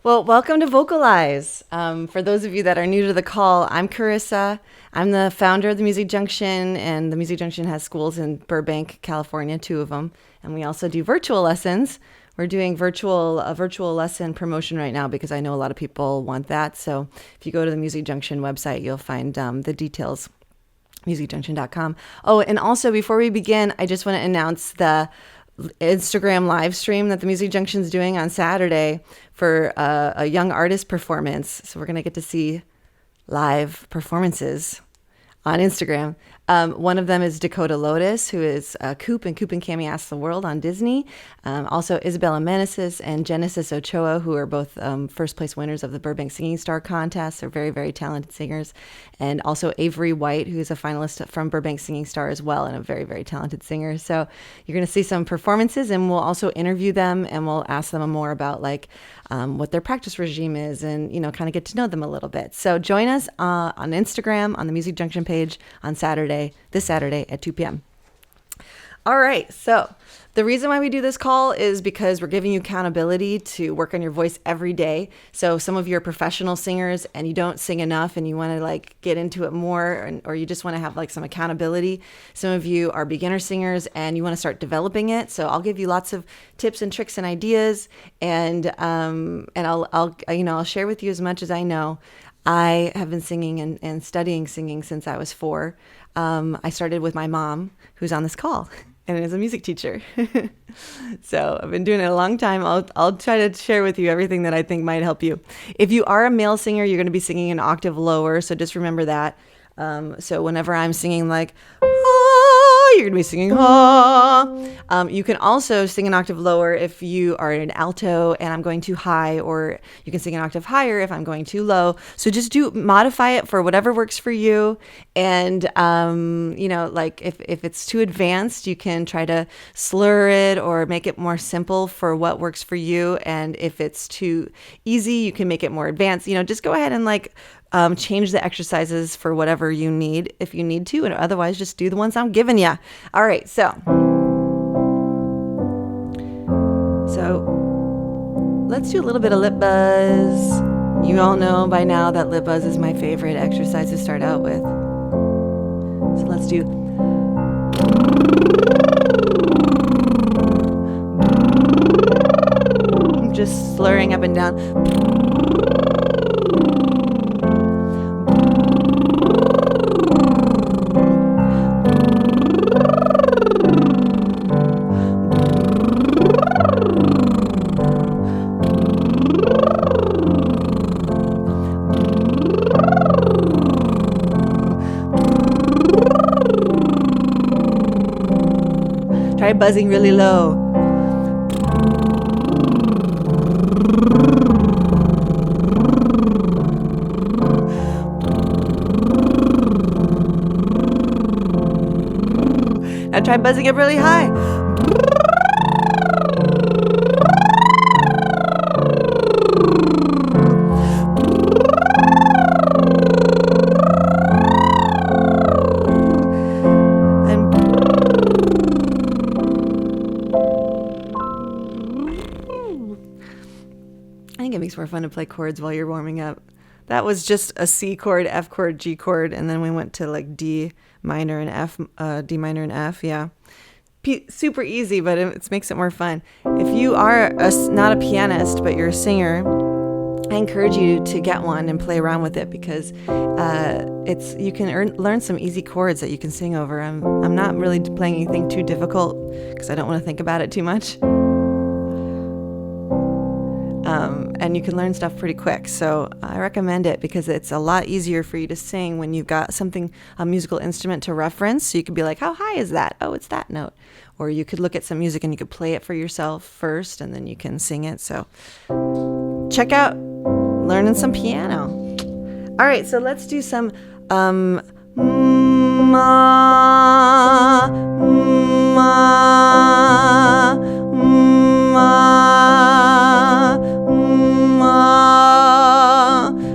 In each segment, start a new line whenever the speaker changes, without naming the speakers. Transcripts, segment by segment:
Well, welcome to Vocalize. For those of you that are new to the call, I'm Carissa. I'm the founder of the Music Junction, and the Music Junction has schools in Burbank, California, 2 of them. And we also do virtual lessons. We're doing a virtual lesson promotion right now because I know a lot of people want that. So if you go to the Music Junction website, you'll find the details, musicjunction.com. Oh, and also before we begin, I just want to announce the Instagram live stream that the Music Junction is doing on Saturday for a young artist performance. So we're going to get to see live performances on Instagram. One of them is Dakota Lotus, who is Coop and Cami Ask the World on Disney. Also Isabella Meneses and Genesis Ochoa, who are both first place winners of the Burbank Singing Star Contest. They're very, very talented singers. And also Avery White, who is a finalist from Burbank Singing Star as well, and a very, very talented singer. So you're going to see some performances, and we'll also interview them, and we'll ask them more about what their practice regime is, and kind of get to know them a little bit. So join us on Instagram on the Music Junction page on this Saturday at 2 p.m. All right, so the reason why we do this call is because we're giving you accountability to work on your voice every day. So some of you are professional singers and you don't sing enough and you want to get into it more, or you just want to have some accountability. Some of you are beginner singers and you want to start developing it. So I'll give you lots of tips and tricks and ideas, and I'll share with you as much as I know. I have been singing and studying singing since I was 4. I started with my mom, who's on this call, and is a music teacher. So I've been doing it a long time. I'll try to share with you everything that I think might help you. If you are a male singer, you're going to be singing an octave lower, so just remember that. So whenever I'm singing you're going to be singing you can also sing an octave lower if you are an alto and I'm going too high, or you can sing an octave higher if I'm going too low. So just modify it for whatever works for you. And, if it's too advanced, you can try to slur it or make it more simple for what works for you. And if it's too easy, you can make it more advanced. Just go ahead and change the exercises for whatever you need, if you need to, and otherwise just do the ones I'm giving you. All right, so let's do a little bit of lip buzz. You all know by now that lip buzz is my favorite exercise to start out with. So let's do. I'm just slurring up and down. Try buzzing really low. Now try buzzing up really high. I think it makes more fun to play chords while you're warming up. That was just a C chord, F chord, G chord, and then we went to D minor and F, D minor and F. Yeah, super easy, but it makes it more fun. If you are not a pianist but you're a singer, I encourage you to get one and play around with it, because you can learn some easy chords that you can sing over. I'm not really playing anything too difficult because I don't want to think about it too much. And you can learn stuff pretty quick. So I recommend it because it's a lot easier for you to sing when you've got a musical instrument to reference. So you could be like, how high is that? Oh, it's that note. Or you could look at some music and you could play it for yourself first, and then you can sing it. So check out learning some piano. All right, so let's do some ma, ma, ma.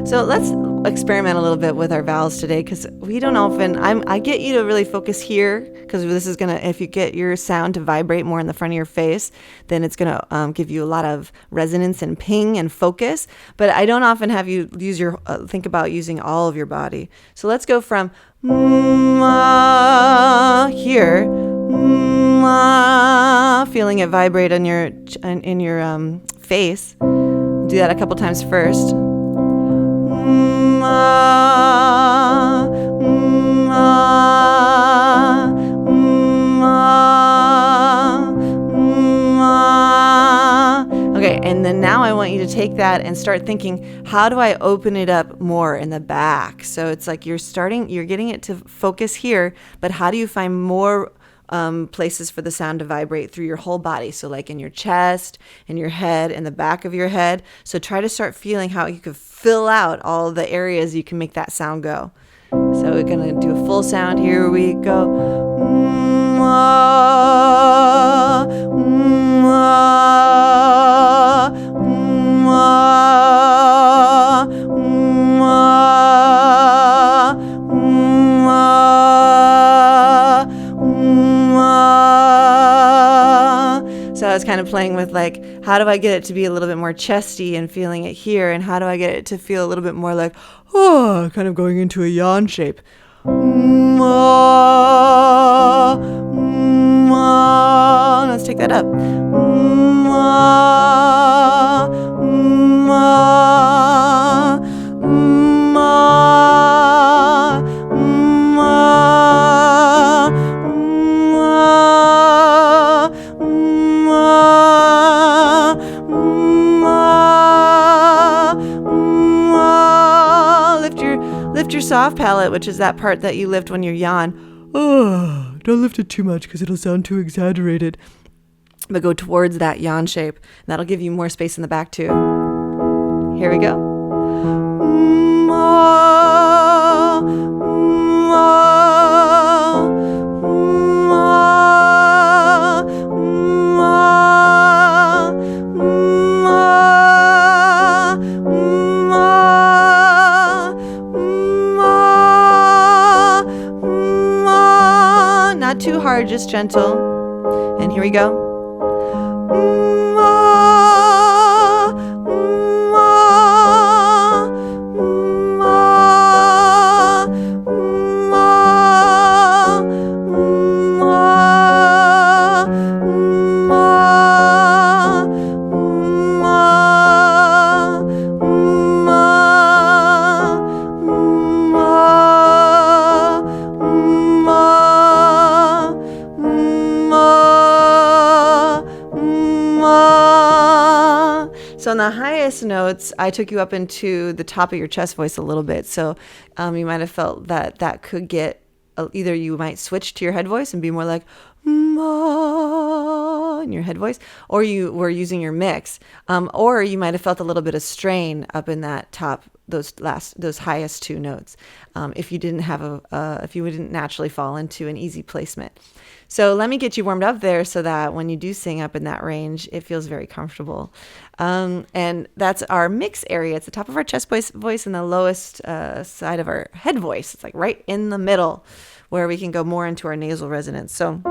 So let's experiment a little bit with our vowels today, because we don't often, I get you to really focus here, because this is going to, if you get your sound to vibrate more in the front of your face, then it's going to give you a lot of resonance and ping and focus. But I don't often have you use your, think about using all of your body. So let's go from here, feeling it vibrate on your, in your face. Do that a couple times first. Okay, and then now I want you to take that and start thinking, how do I open it up more in the back? So it's like you're getting it to focus here, but how do you find more places for the sound to vibrate through your whole body? So like in your chest, in your head, in the back of your head. So try to start feeling how you could fill out all the areas you can make that sound go. So we're going to do a full sound. Here we go. So I was kind of playing with like, how do I get it to be a little bit more chesty and feeling it here? And how do I get it to feel a little bit more like, oh, kind of going into a yawn shape. Let's take that up. Lift your soft palate, which is that part that you lift when you yawn. Oh, don't lift it too much because it'll sound too exaggerated. But go towards that yawn shape. And that'll give you more space in the back too. Here we go. Not too hard, just gentle. And here we go. So on the highest notes, I took you up into the top of your chest voice a little bit. So you might have felt that could get, either you might switch to your head voice and be more like, ma in your head voice, or you were using your mix. Or you might have felt a little bit of strain up in that top, those highest two notes. If you didn't have if you didn't naturally fall into an easy placement. So let me get you warmed up there so that when you do sing up in that range, it feels very comfortable. And that's our mix area. It's the top of our chest voice and the lowest side of our head voice. It's like right in the middle where we can go more into our nasal resonance. So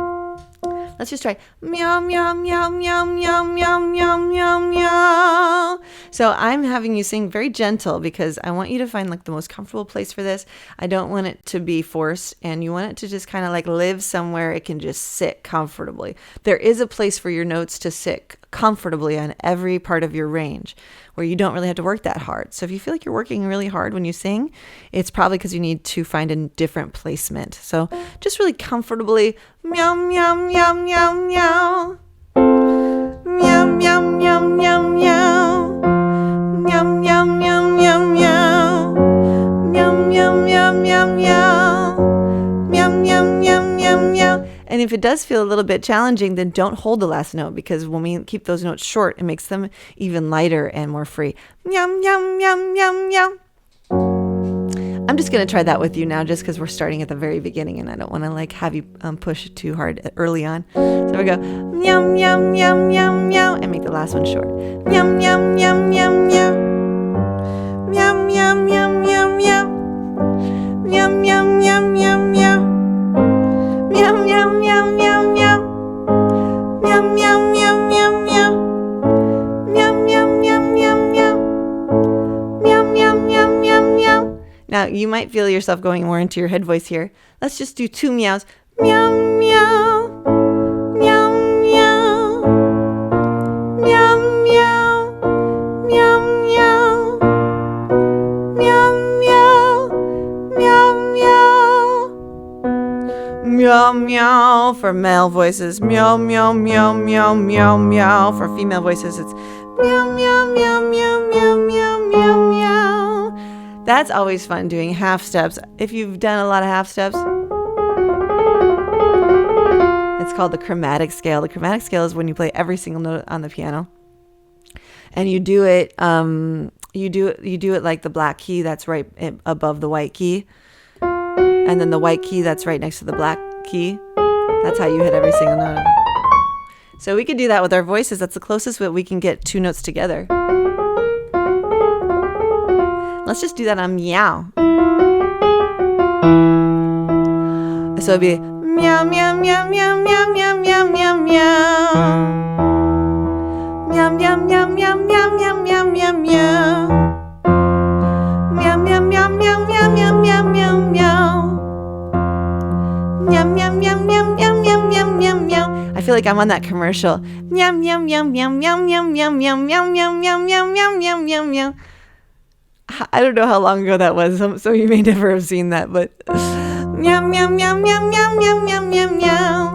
let's just try meow, meow, meow, meow, meow, meow, meow, meow, meow. So I'm having you sing very gentle because I want you to find like the most comfortable place for this. I don't want it to be forced, and you want it to just kind of like live somewhere it can just sit comfortably. There is a place for your notes to sit comfortably on every part of your range where you don't really have to work that hard. So if you feel like you're working really hard when you sing, it's probably because you need to find a different placement. So just really comfortably meow, meow, meow, meow, meow. Meow, meow, meow, meow, meow. Meow, meow, meow, meow, meow. Meow, meow, meow, meow, meow. Meow, meow, meow, meow, meow. And if it does feel a little bit challenging, then don't hold the last note, because when we keep those notes short, it makes them even lighter and more free. Meow, meow, meow, meow, meow. I'm just going to try that with you now, just because we're starting at the very beginning and I don't want to like have you push too hard early on. So we go meow, meow, meow, meow, meow, and make the last one short. Meow, meow, meow, meow, meow. Meow, meow, meow, meow, meow. Now, you might feel yourself going more into your head voice here. Let's just do 2 meows. Meow, meow. Meow, meow. Meow, meow. Meow, meow. Meow, meow. Meow, meow. Meow, meow for male voices. Meow, meow, meow, meow, meow, meow. For female voices, it's meow, meow, meow, meow, meow, meow, meow, meow. That's always fun doing half steps. If you've done a lot of half steps, it's called the chromatic scale. The chromatic scale is when you play every single note on the piano, and you do it. You do it like the black key that's right above the white key, and then the white key that's right next to the black key. That's how you hit every single note. So we could do that with our voices. That's the closest that we can get 2 notes together. Let's just do that on meow. So it'd be meow, meow, meow, meow, meow, meow, meow, meow, meow. Meow, meow, meow, meow, meow, meow, meow, meow, meow. Meow, meow, meow, meow, meow, meow, meow, meow, meow. Meow, meow, meow, meow, meow, meow, meow, meow, meow. I feel like I'm on that commercial. Meow, meow, meow, meow, meow, meow, meow, meow, meow, meow, meow, meow, meow, meow, meow, meow. I don't know how long ago that was, so you may never have seen that, but meow, meow, meow, meow, meow, meow, meow, meow, meow.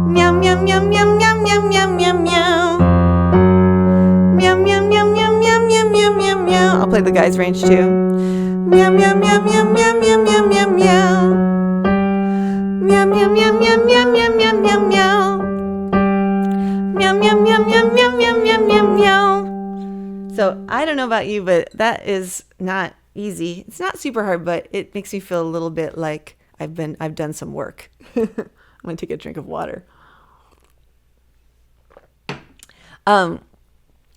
Meow, meow, meow, meow, meow, meow, meow, meow, meow. Meow, meow, meow, meow, meow, meow, meow, meow, meow. I'll play the guy's range too. Meow, meow, meow, meow, meow, meow, meow, meow, meow. Meow, meow, meow, meow, meow, meow, meow, meow, meow. Meow, meow, meow, meow, meow, meow, meow, meow, meow. So I don't know about you, but that is not easy. It's not super hard, but it makes me feel a little bit like I've done some work. I'm gonna take a drink of water.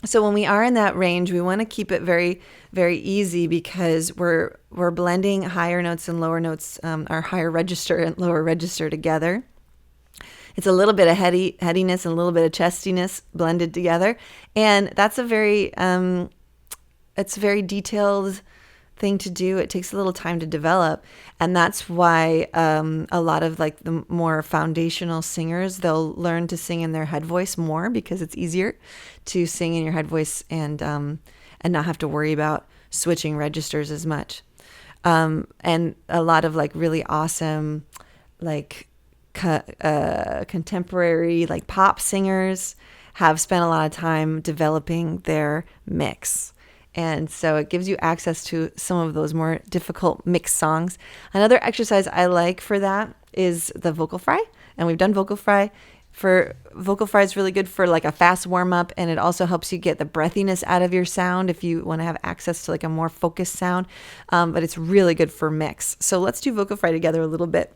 So when we are in that range, we want to keep it very, very easy because we're blending higher notes and lower notes, our higher register and lower register together. It's a little bit of headiness and a little bit of chestiness blended together, and that's a very it's a very detailed thing to do. It takes a little time to develop, and that's why a lot of like the more foundational singers, they'll learn to sing in their head voice more because it's easier to sing in your head voice and not have to worry about switching registers as much. And a lot of like really awesome like contemporary like pop singers have spent a lot of time developing their mix, and so it gives you access to some of those more difficult mix songs. Another exercise I like for that is the vocal fry, and we've done vocal fry. Vocal fry is really good for like a fast warm up, and it also helps you get the breathiness out of your sound if you want to have access to like a more focused sound, but it's really good for mix. So let's do vocal fry together a little bit.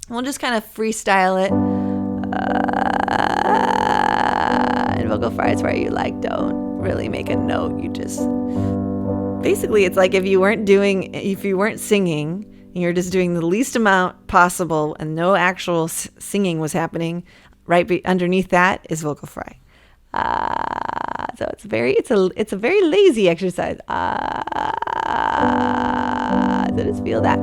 We'll just kind of freestyle it. And vocal fry is where you like don't really make a note. You just basically, it's like if you weren't singing and you're just doing the least amount possible and no actual singing was happening, right underneath that is vocal fry. So it's a very lazy exercise. So just feel that.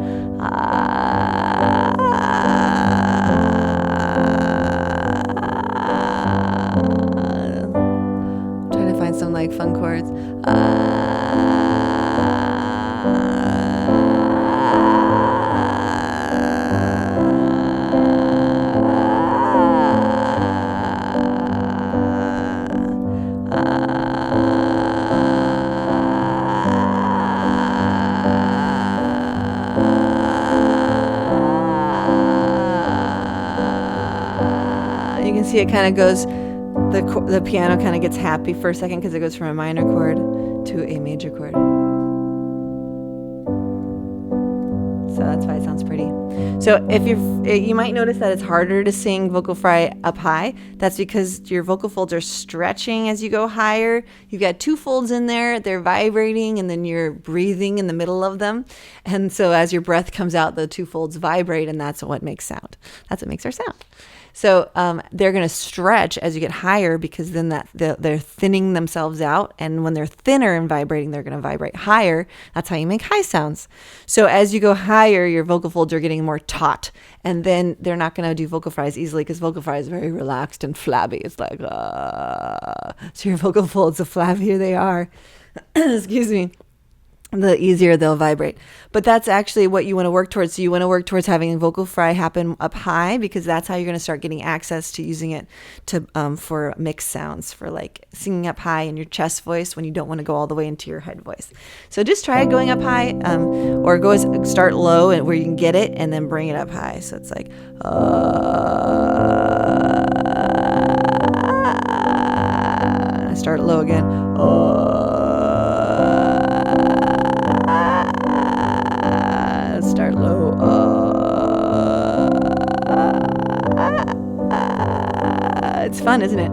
I'm trying to find some like fun chords. You can see it kind of goes, the piano kind of gets happy for a second because it goes from a minor chord to a major chord. So that's why it sounds pretty. So if you might notice that it's harder to sing vocal fry up high. That's because your vocal folds are stretching as you go higher. You've got 2 folds in there, they're vibrating, and then you're breathing in the middle of them. And so as your breath comes out, the 2 folds vibrate, and that's what makes sound. That's what makes our sound. So they're going to stretch as you get higher, because then they're thinning themselves out. And when they're thinner and vibrating, they're going to vibrate higher. That's how you make high sounds. So as you go higher, your vocal folds are getting more taut. And then they're not going to do vocal fries easily, because vocal fry is very relaxed and flabby. It's like, so your vocal folds, the flabbier they are, excuse me, the easier they'll vibrate. But that's actually what you want to work towards. So you want to work towards having a vocal fry happen up high, because that's how you're going to start getting access to using it to for mixed sounds, for like singing up high in your chest voice when you don't want to go all the way into your head voice. So just try going up high, or start low and where you can get it, and then bring it up high. So it's like start low again. Start low. It's fun, isn't it?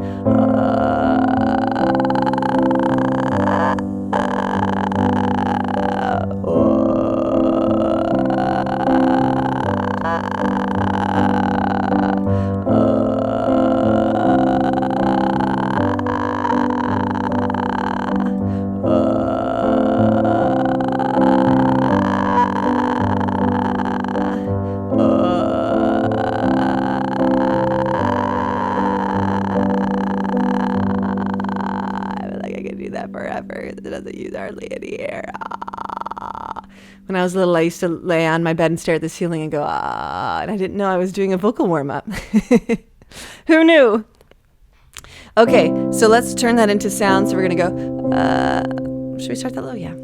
It doesn't use hardly any air. When I was little, I used to lay on my bed and stare at the ceiling and go, and I didn't know I was doing a vocal warm-up. Who knew? Okay, so let's turn that into sound. So we're going to go, should we start that low? Yeah.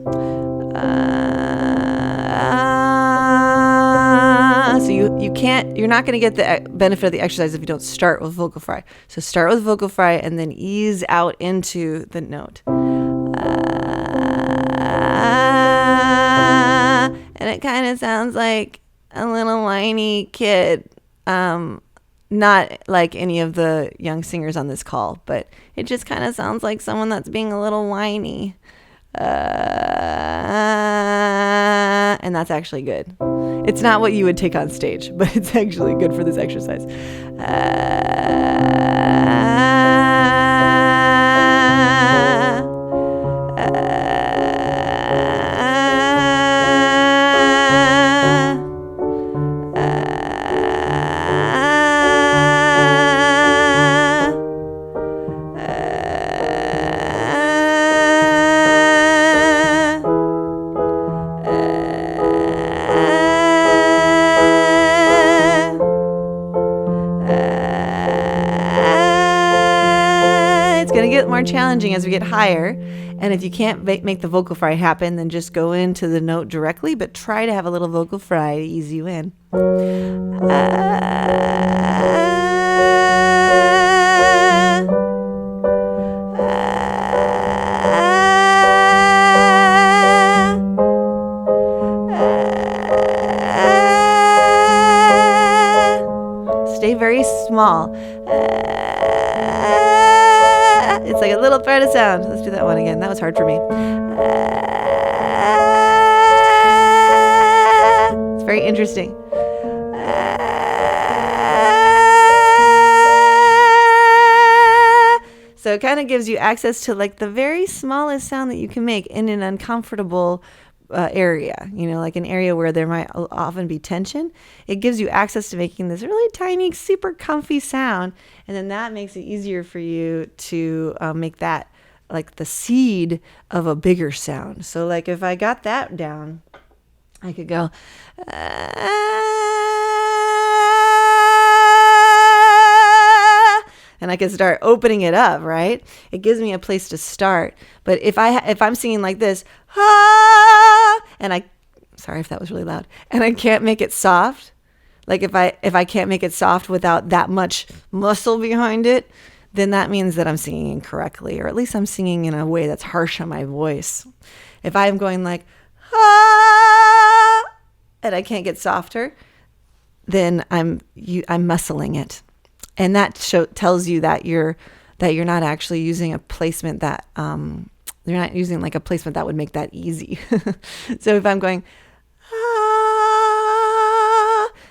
So you're not going to get the benefit of the exercise if you don't start with vocal fry. So start with vocal fry and then ease out into the note. And it kind of sounds like a little whiny kid. Not like any of the young singers on this call, but it just kind of sounds like someone that's being a little whiny. And that's actually good. It's not what you would take on stage, but it's actually good for this exercise. More challenging as we get higher, and if you can't make the vocal fry happen, then just go into the note directly, but try to have a little vocal fry to ease you in. Stay very small. It's like a little thread of sound. Let's do that one again. That was hard for me. It's very interesting. So it kind of gives you access to like the very smallest sound that you can make in an uncomfortable area, like an area where there might often be tension. It gives you access to making this really tiny, super comfy sound. And then that makes it easier for you to make that like the seed of a bigger sound. So like if I got that down, I could go, and I can start opening it up, right? It gives me a place to start. But if I'm singing like this, and sorry if that was really loud, and I can't make it soft, like if I can't make it soft without that much muscle behind it, then that means that I'm singing incorrectly, or at least I'm singing in a way that's harsh on my voice. If I'm going like, and I can't get softer, then I'm muscling it. And that tells you that you're not actually using a placement that you're not using like a placement that would make that easy. So if I'm going